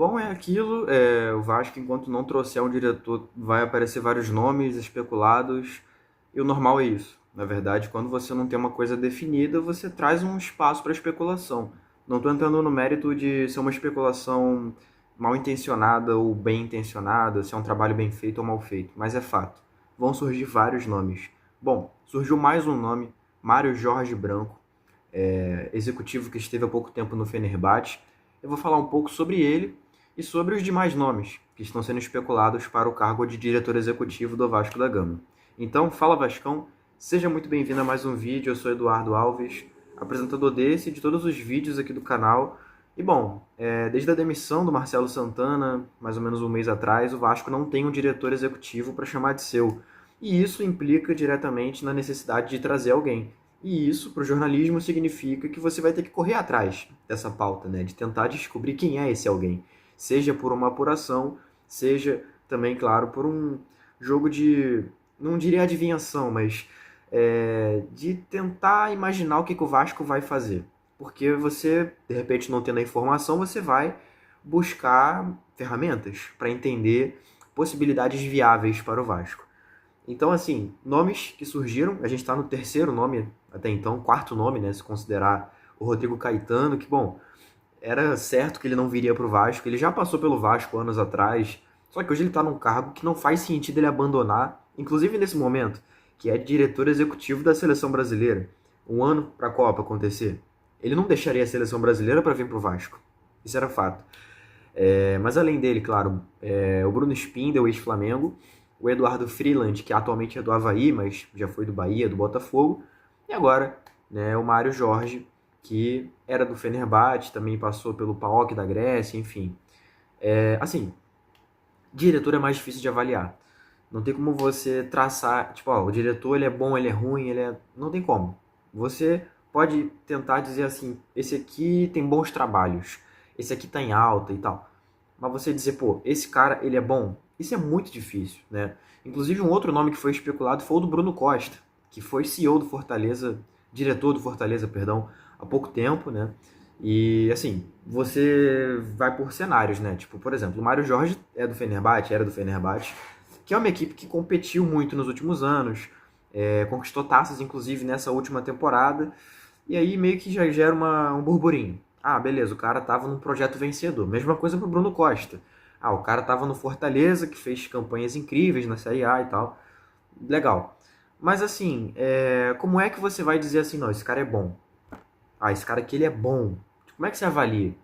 Bom, é aquilo, o Vasco, enquanto não trouxer um diretor, vai aparecer vários nomes especulados, e o normal é isso. Na verdade, quando você não tem uma coisa definida, você traz um espaço para especulação. Não estou entrando no mérito de ser uma especulação mal intencionada ou bem intencionada, se é um trabalho bem feito ou mal feito, mas é fato. Vão surgir vários nomes. Bom, surgiu mais um nome, Mário Jorge Branco, executivo que esteve há pouco tempo no Fenerbahçe. Eu vou falar um pouco sobre ele e sobre os demais nomes que estão sendo especulados para o cargo de diretor executivo do Vasco da Gama. Então, fala Vascão, seja muito bem-vindo a mais um vídeo. Eu sou Eduardo Alves, apresentador desse e de todos os vídeos aqui do canal. E bom, desde a demissão do Marcelo Santana, mais ou menos um mês atrás, o Vasco não tem um diretor executivo para chamar de seu. E isso implica diretamente na necessidade de trazer alguém. E isso, para o jornalismo, significa que você vai ter que correr atrás dessa pauta, né? De tentar descobrir quem é esse alguém. Seja por uma apuração, seja também, claro, por um jogo de, não diria adivinhação, mas de tentar imaginar o que, que o Vasco vai fazer. Porque você, de repente, não tendo a informação, você vai buscar ferramentas para entender possibilidades viáveis para o Vasco. Então, assim, nomes que surgiram, a gente está no terceiro nome até então, quarto nome, né, se considerar o Rodrigo Caetano, que, bom, era certo que ele não viria para o Vasco, ele já passou pelo Vasco anos atrás, só que hoje ele está num cargo que não faz sentido ele abandonar, inclusive nesse momento, que é diretor executivo da Seleção Brasileira, um ano para a Copa acontecer. Ele não deixaria a Seleção Brasileira para vir para o Vasco, isso era fato. Mas além dele, claro, o Bruno Spindel, ex-Flamengo, o Eduardo Freeland, que atualmente é do Avaí, mas já foi do Bahia, do Botafogo, e agora, né, o Mário Jorge, que era do Fenerbahçe, também passou pelo PAOK da Grécia, enfim. Assim, diretor é mais difícil de avaliar. Não tem como você traçar, tipo, ó, o diretor ele é bom, ele é ruim, não tem como. Você pode tentar dizer assim, esse aqui tem bons trabalhos, esse aqui tá em alta e tal. Mas você dizer, pô, esse cara, ele é bom, isso é muito difícil, né? Inclusive, um outro nome que foi especulado foi o do Bruno Costa, que foi CEO do Fortaleza, diretor do Fortaleza, perdão, há pouco tempo, né? E, assim, você vai por cenários, né? Tipo, por exemplo, o Mário Jorge é do Fenerbahçe, era do Fenerbahçe, que é uma equipe que competiu muito nos últimos anos, conquistou taças, inclusive, nessa última temporada, e aí meio que já gera um burburinho. Ah, beleza, o cara tava num projeto vencedor. Mesma coisa pro Bruno Costa. Ah, o cara tava no Fortaleza, que fez campanhas incríveis na Série A e tal. Legal. Mas assim, como é que você vai dizer assim, não, esse cara é bom? Ah, esse cara aqui ele é bom. Como é que você avalia?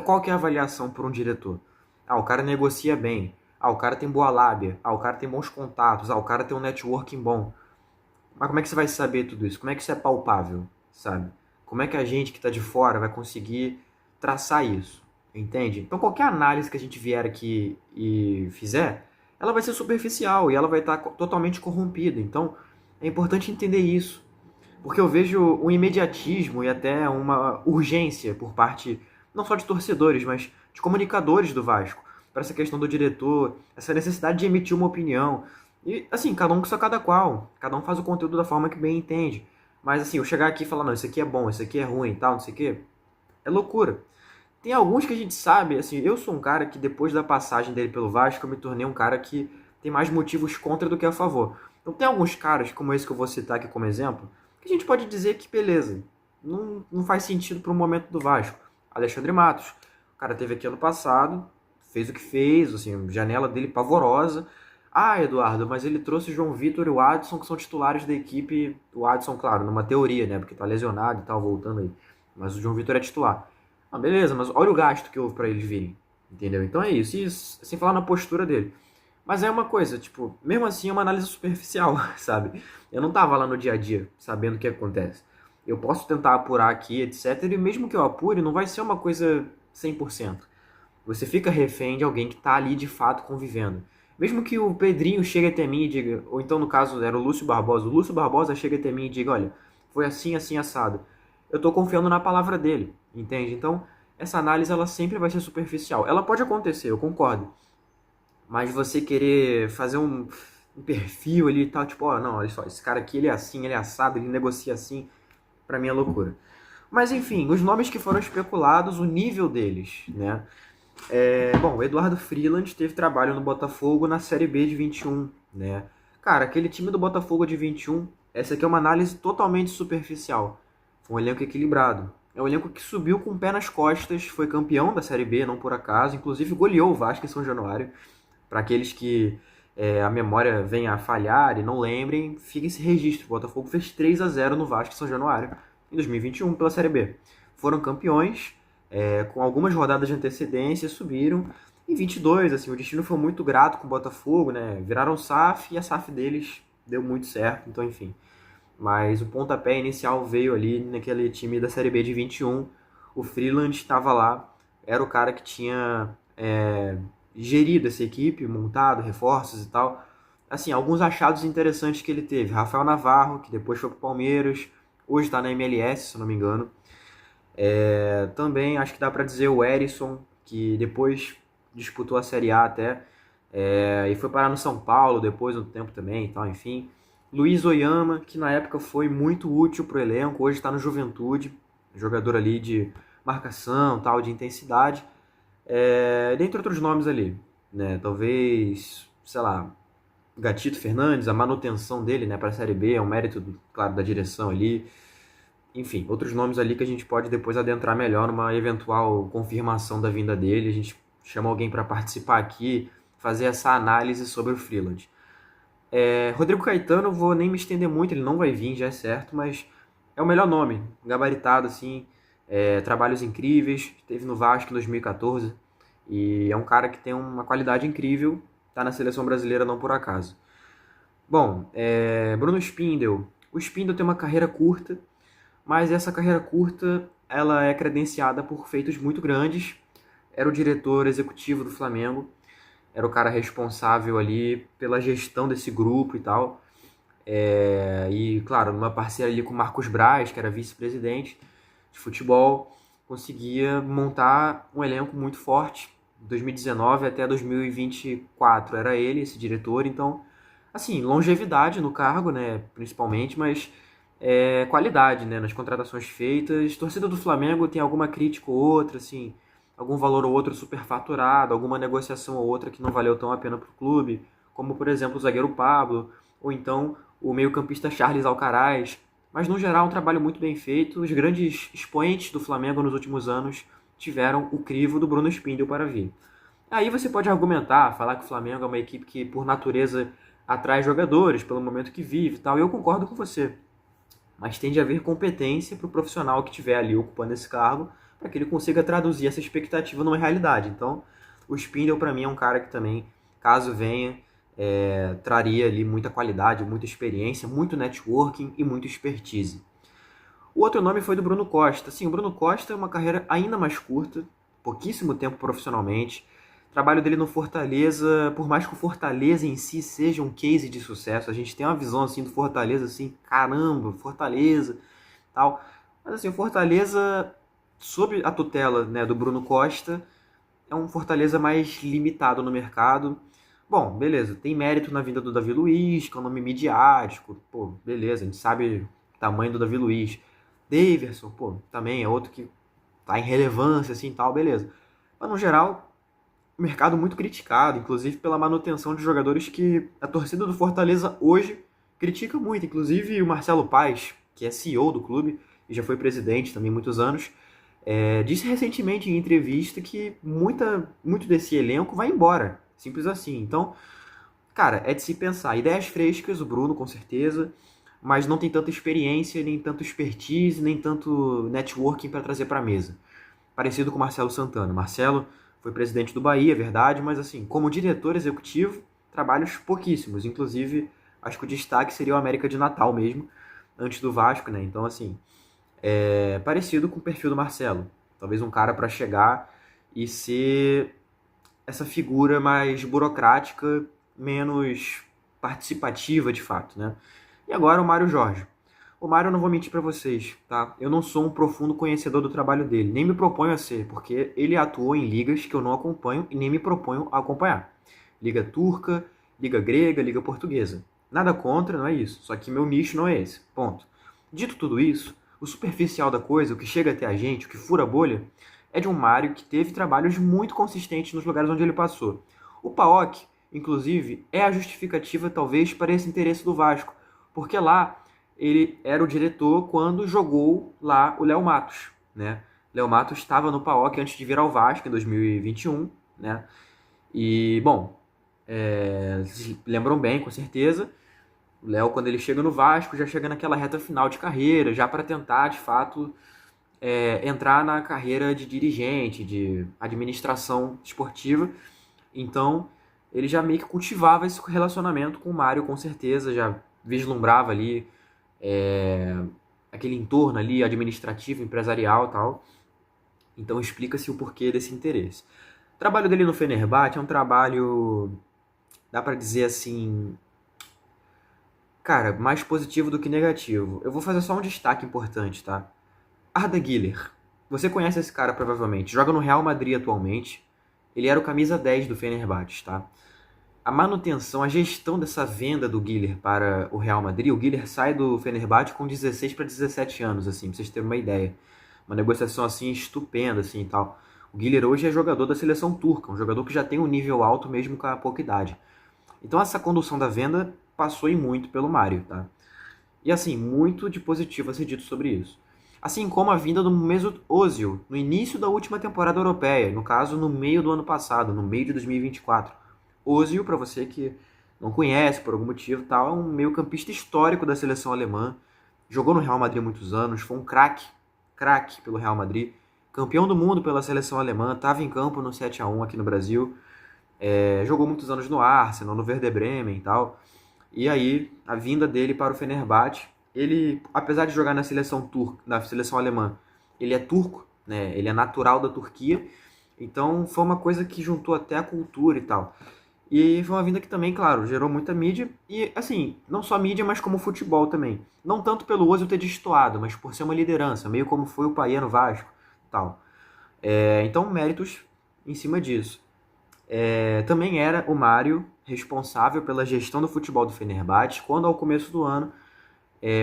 Qual que é a avaliação por um diretor? Ah, o cara negocia bem. Ah, o cara tem boa lábia. Ah, o cara tem bons contatos. Ah, o cara tem um networking bom. Mas como é que você vai saber tudo isso? Como é que isso é palpável, sabe? Como é que a gente que está de fora vai conseguir traçar isso? Entende? Então qualquer análise que a gente vier aqui e fizer, ela vai ser superficial e ela vai estar totalmente corrompida. Então é importante entender isso. Porque eu vejo um imediatismo e até uma urgência por parte não só de torcedores, mas de comunicadores do Vasco, para essa questão do diretor, essa necessidade de emitir uma opinião. E assim, cada um com sua cada qual, cada um faz o conteúdo da forma que bem entende. Mas assim, eu chegar aqui e falar, não, isso aqui é bom, isso aqui é ruim e tal, não sei o quê, é loucura. Tem alguns que a gente sabe, assim, eu sou um cara que depois da passagem dele pelo Vasco, eu me tornei um cara que tem mais motivos contra do que a favor. Então tem alguns caras, como esse que eu vou citar aqui como exemplo, que a gente pode dizer que beleza, não faz sentido para o momento do Vasco. Alexandre Matos, o cara teve aqui ano passado, fez o que fez, assim, janela dele pavorosa. Ah, Eduardo, mas ele trouxe o João Vitor e o Adson, que são titulares da equipe. O Adson, claro, numa teoria, né, porque tá lesionado e tal, voltando aí. Mas o João Vitor é titular. Ah, beleza, mas olha o gasto que houve para eles virem, entendeu? Então é isso, e sem falar na postura dele. Mas é uma coisa, tipo, mesmo assim é uma análise superficial, sabe? Eu não tava lá no dia a dia, sabendo o que acontece. Eu posso tentar apurar aqui, etc. E mesmo que eu apure, não vai ser uma coisa 100%. Você fica refém de alguém que tá ali de fato convivendo. Mesmo que o Pedrinho chegue até mim e diga, ou então no caso era o Lúcio Barbosa chega até mim e diga, olha, foi assim, assim, assado. Eu tô confiando na palavra dele, entende? Então, essa análise ela sempre vai ser superficial. Ela pode acontecer, eu concordo. Mas você querer fazer um perfil ali e tal, tipo, ó, não, olha só, esse cara aqui ele é assim, ele é assado, ele negocia assim, pra mim é loucura. Mas enfim, os nomes que foram especulados, o nível deles, né? Bom, o Eduardo Freeland teve trabalho no Botafogo na Série B de 21, né? Cara, aquele time do Botafogo de 21, essa aqui é uma análise totalmente superficial. Foi um elenco equilibrado. É um elenco que subiu com o pé nas costas, foi campeão da Série B, não por acaso, inclusive goleou o Vasco em São Januário. Para aqueles que a memória venha a falhar e não lembrem, fica esse registro. O Botafogo fez 3-0 no Vasco em São Januário em 2021 pela Série B. Foram campeões, com algumas rodadas de antecedência, subiram. Em 22, assim, o destino foi muito grato com o Botafogo, né? Viraram SAF e a SAF deles deu muito certo, então enfim. Mas o pontapé inicial veio ali naquele time da Série B de 21. O Freeland estava lá, era o cara que tinha gerido essa equipe, montado, reforços e tal. Assim, alguns achados interessantes que ele teve. Rafael Navarro, que depois foi pro Palmeiras, hoje está na MLS, se eu não me engano. Também acho que dá para dizer o Erisson, que depois disputou a Série A até, e foi parar no São Paulo depois um tempo também e tal, enfim. Luiz Oyama, que na época foi muito útil pro elenco, hoje está no Juventude, jogador ali de marcação, tal, de intensidade. Dentre outros nomes ali, né? Talvez, sei lá, Gatito Fernandes, a manutenção dele, né, para a Série B, é um mérito, claro, da direção ali. Enfim, outros nomes ali que a gente pode depois adentrar melhor numa eventual confirmação da vinda dele. A gente chama alguém para participar aqui, fazer essa análise sobre o Freeland. Rodrigo Caetano, eu vou nem me estender muito, ele não vai vir, já é certo, mas é o melhor nome, gabaritado, assim, trabalhos incríveis, esteve no Vasco em 2014, e é um cara que tem uma qualidade incrível, tá na seleção brasileira não por acaso. Bom, Bruno Spindel. O Spindel tem uma carreira curta, mas essa carreira curta ela é credenciada por feitos muito grandes. Era o diretor executivo do Flamengo, era o cara responsável ali pela gestão desse grupo e tal. E, claro, numa parceria ali com o Marcos Braz, que era vice-presidente de futebol, conseguia montar um elenco muito forte. De 2019 até 2024 era ele, esse diretor. Então, assim, longevidade no cargo, né, principalmente, mas qualidade, né, nas contratações feitas. Torcida do Flamengo tem alguma crítica ou outra, assim, algum valor ou outro superfaturado, alguma negociação ou outra que não valeu tão a pena para o clube, como, por exemplo, o zagueiro Pablo, ou então o meio-campista Charles Alcaraz. Mas, no geral, um trabalho muito bem feito. Os grandes expoentes do Flamengo nos últimos anos tiveram o crivo do Bruno Spindel para vir. Aí você pode argumentar, falar que o Flamengo é uma equipe que, por natureza, atrai jogadores, pelo momento que vive e tal, e eu concordo com você. Mas tem de haver competência para o profissional que estiver ali ocupando esse cargo, para que ele consiga traduzir essa expectativa numa realidade. Então, o Spindel, para mim, é um cara que também, caso venha, traria ali muita qualidade, muita experiência, muito networking e muita expertise. O outro nome foi do Bruno Costa. Sim, o Bruno Costa é uma carreira ainda mais curta, pouquíssimo tempo profissionalmente. O trabalho dele no Fortaleza, por mais que o Fortaleza em si seja um case de sucesso, a gente tem uma visão assim do Fortaleza, assim, caramba, Fortaleza, tal. Mas assim, o Fortaleza, sob a tutela, né, do Bruno Costa, é um Fortaleza mais limitado no mercado. Bom, beleza, tem mérito na vinda do Davi Luiz, que é um nome midiático, pô, beleza, a gente sabe o tamanho do Davi Luiz. Daverson, pô, também é outro que tá em relevância, assim, tal, beleza. Mas, no geral, o mercado muito criticado, inclusive pela manutenção de jogadores que a torcida do Fortaleza hoje critica muito. Inclusive o Marcelo Paes, que é CEO do clube e já foi presidente também há muitos anos, disse recentemente em entrevista que muito desse elenco vai embora. Simples assim. Então, cara, é de se pensar. Ideias frescas, o Bruno, com certeza, mas não tem tanta experiência, nem tanto expertise, nem tanto networking para trazer para a mesa. Parecido com o Marcelo Santana. Marcelo foi presidente do Bahia, é verdade, mas assim, como diretor executivo, trabalhos pouquíssimos. Inclusive, acho que o destaque seria o América de Natal mesmo, antes do Vasco, né? Então, assim, parecido com o perfil do Marcelo. Talvez um cara para chegar e ser essa figura mais burocrática, menos participativa de fato, né? E agora o Mário Jorge. O Mário, eu não vou mentir para vocês, tá? Eu não sou um profundo conhecedor do trabalho dele, nem me proponho a ser, porque ele atuou em ligas que eu não acompanho e nem me proponho a acompanhar. Liga turca, liga grega, liga portuguesa. Nada contra, não é isso. Só que meu nicho não é esse. Ponto. Dito tudo isso, o superficial da coisa, o que chega até a gente, o que fura a bolha, é de um Mário que teve trabalhos muito consistentes nos lugares onde ele passou. O PAOK, inclusive, é a justificativa talvez para esse interesse do Vasco, porque lá ele era o diretor quando jogou lá o Léo Matos, né? Léo Matos estava no PAOK antes de vir ao Vasco em 2021, né? E, bom, vocês lembram bem, com certeza, o Léo, quando ele chega no Vasco, já chega naquela reta final de carreira, já para tentar, de fato, entrar na carreira de dirigente, de administração esportiva. Então, ele já meio que cultivava esse relacionamento com o Mário, com certeza, já vislumbrava ali aquele entorno ali administrativo, empresarial e tal. Então, explica-se o porquê desse interesse. O trabalho dele no Fenerbahçe é um trabalho, dá para dizer assim, cara, mais positivo do que negativo. Eu vou fazer só um destaque importante, tá? Arda Güler. Você conhece esse cara provavelmente. Joga no Real Madrid atualmente. Ele era o camisa 10 do Fenerbahçe, tá? A manutenção, a gestão dessa venda do Güler para o Real Madrid, o Güler sai do Fenerbahçe com 16 para 17 anos, assim, pra vocês terem uma ideia. Uma negociação, assim, estupenda, assim, e tal. O Güler hoje é jogador da seleção turca, um jogador que já tem um nível alto mesmo com a pouca idade. Então essa condução da venda passou e muito pelo Mário, tá? E assim, muito de positivo a ser dito sobre isso. Assim como a vinda do Mesut Ozil no início da última temporada europeia, no caso no meio do ano passado, no meio de 2024. Ozil, para você que não conhece por algum motivo, tal, é um meio-campista histórico da seleção alemã. Jogou no Real Madrid há muitos anos, foi um craque pelo Real Madrid, campeão do mundo pela seleção alemã, estava em campo no 7-1 aqui no Brasil. Jogou muitos anos no Arsenal, no Werder Bremen e tal. E aí, a vinda dele para o Fenerbahçe, ele, apesar de jogar na seleção na seleção alemã, ele é turco, né? Ele é natural da Turquia. Então, foi uma coisa que juntou até a cultura e tal. E foi uma vinda que também, claro, gerou muita mídia. E, assim, não só mídia, mas como futebol também. Não tanto pelo Ozil ter destoado, mas por ser uma liderança, meio como foi o Payet no Vasco e tal. Então, méritos em cima disso. Também era o Mário responsável pela gestão do futebol do Fenerbahçe, quando ao começo do ano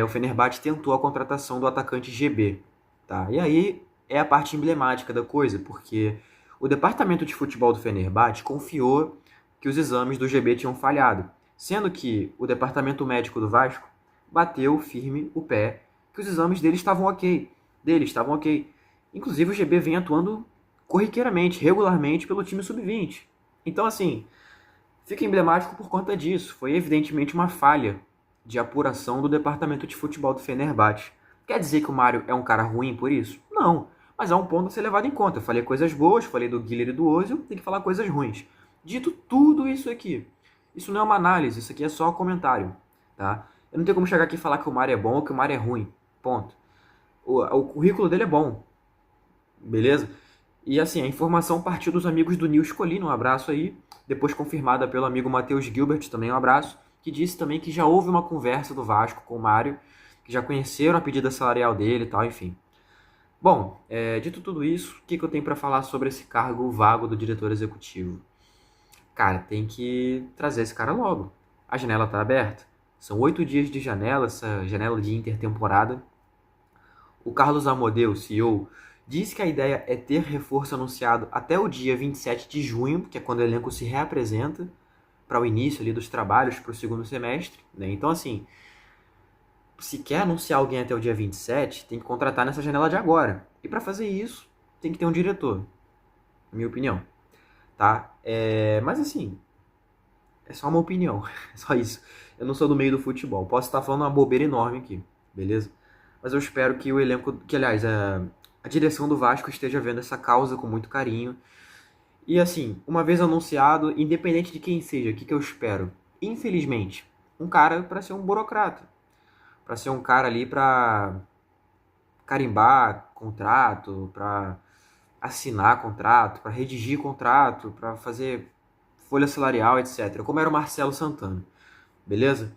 o Fenerbahçe tentou a contratação do atacante GB. Tá? E aí é a parte emblemática da coisa, porque o departamento de futebol do Fenerbahçe confiou que os exames do GB tinham falhado, sendo que o departamento médico do Vasco bateu firme o pé que os exames dele estavam ok. Inclusive o GB vem atuando corriqueiramente, regularmente pelo time sub-20. Então, assim, fica emblemático por conta disso. Foi evidentemente uma falha de apuração do departamento de futebol do Fenerbahçe. Quer dizer que o Mário é um cara ruim por isso? Não, mas é um ponto a ser levado em conta. Eu falei coisas boas, falei do Güler e do Ozil, tem que falar coisas ruins. Dito tudo isso aqui, isso não é uma análise, isso aqui é só um comentário, tá? Eu não tenho como chegar aqui e falar que o Mário é bom ou que o Mário é ruim, ponto. O currículo dele é bom, beleza? E assim, a informação partiu dos amigos do Nils Colina, um abraço aí, depois confirmada pelo amigo Matheus Gilbert, também um abraço, que disse também que já houve uma conversa do Vasco com o Mário, que já conheceram a pedida salarial dele e tal, enfim. Bom, dito tudo isso, o que eu tenho para falar sobre esse cargo vago do diretor executivo? Cara, tem que trazer esse cara logo. A janela tá aberta. São 8 dias de janela, essa janela de intertemporada. O Carlos Amodeu, CEO, diz que a ideia é ter reforço anunciado até o dia 27 de junho, que é quando o elenco se reapresenta para o início ali dos trabalhos para o segundo semestre, né? Então, assim, se quer anunciar alguém até o dia 27, tem que contratar nessa janela de agora. E para fazer isso, tem que ter um diretor, na minha opinião, tá? Mas assim, é só uma opinião, é só isso. Eu não sou do meio do futebol, posso estar falando uma bobeira enorme aqui, beleza? Mas eu espero que o elenco, que aliás, a direção do Vasco esteja vendo essa causa com muito carinho. E assim, uma vez anunciado, independente de quem seja, o que eu espero? Infelizmente, um cara para ser um burocrata. Para ser um cara ali para carimbar contrato, para assinar contrato, para redigir contrato, para fazer folha salarial, etc. Como era o Marcelo Santana. Beleza?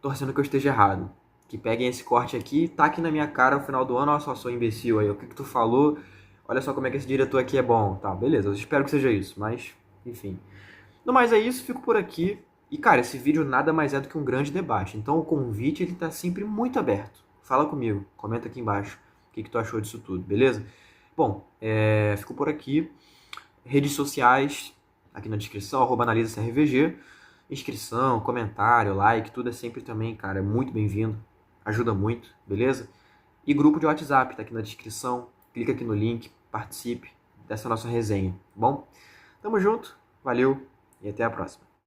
Torcendo que eu esteja errado. Que peguem esse corte aqui e taquem na minha cara no final do ano. Olha só, sou imbecil aí. O que tu falou? Olha só como é que esse diretor aqui é bom. Tá, beleza. Eu espero que seja isso. Mas, enfim. No mais é isso. Fico por aqui. E, cara, esse vídeo nada mais é do que um grande debate. Então, o convite, ele tá sempre muito aberto. Fala comigo. Comenta aqui embaixo o que tu achou disso tudo, beleza? Bom, fico por aqui. Redes sociais, aqui na descrição, @analisacrvg. Inscrição, comentário, like, tudo é sempre também, cara, é muito bem-vindo. Ajuda muito, beleza? E grupo de WhatsApp, tá aqui na descrição. Clica aqui no link, participe dessa nossa resenha, tá bom? Tamo junto, valeu e até a próxima.